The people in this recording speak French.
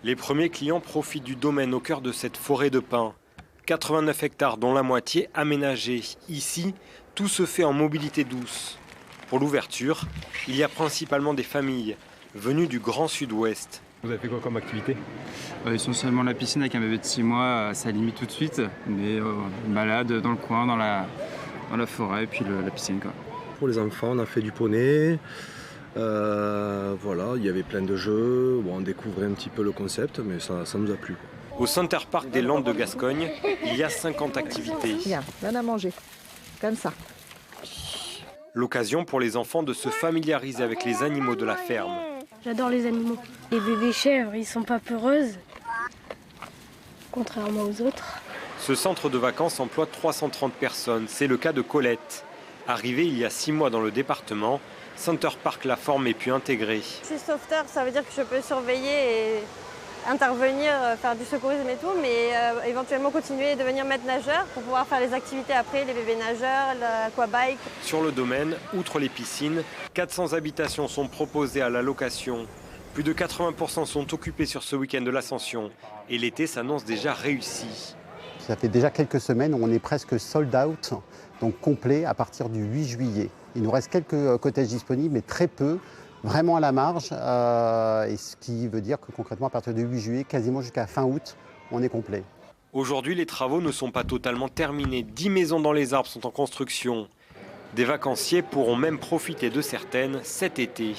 Les premiers clients profitent du domaine au cœur de cette forêt de pins. 89 hectares dont la moitié aménagés. Ici, tout se fait en mobilité douce. Pour l'ouverture, il y a principalement des familles venues du Grand Sud-Ouest. Vous avez fait quoi comme activité? Essentiellement la piscine avec un bébé de 6 mois, ça limite tout de suite. Mais une balade dans le coin, dans la forêt, et puis la piscine, quoi. Pour les enfants, on a fait du poney. Voilà, il y avait plein de jeux. Bon, on découvrait un petit peu le concept, mais ça nous a plu. Au Center Park des Landes de Gascogne, il y a 50 activités. Viens, donne à manger. Comme ça. L'occasion pour les enfants de se familiariser avec les animaux de la ferme. J'adore les animaux. Les bébés chèvres, ils sont pas peureuses, contrairement aux autres. Ce centre de vacances emploie 330 personnes. C'est le cas de Colette. Arrivée il y a 6 mois dans le département, Center Park l'a formée puis intégrée. Je suis sauveteur, ça veut dire que je peux surveiller et intervenir, faire du secourisme et tout, mais éventuellement continuer et devenir maître nageur pour pouvoir faire les activités après, les bébés nageurs, l'aquabike. Sur le domaine, outre les piscines, 400 habitations sont proposées à la location. Plus de 80% sont occupés sur ce week-end de l'Ascension et l'été s'annonce déjà réussi. Ça fait déjà quelques semaines où on est presque sold out, donc complet à partir du 8 juillet. Il nous reste quelques cottages disponibles, mais très peu, vraiment à la marge. Et ce qui veut dire que concrètement, à partir du 8 juillet, quasiment jusqu'à fin août, on est complet. Aujourd'hui, les travaux ne sont pas totalement terminés. 10 maisons dans les arbres sont en construction. Des vacanciers pourront même profiter de certaines cet été.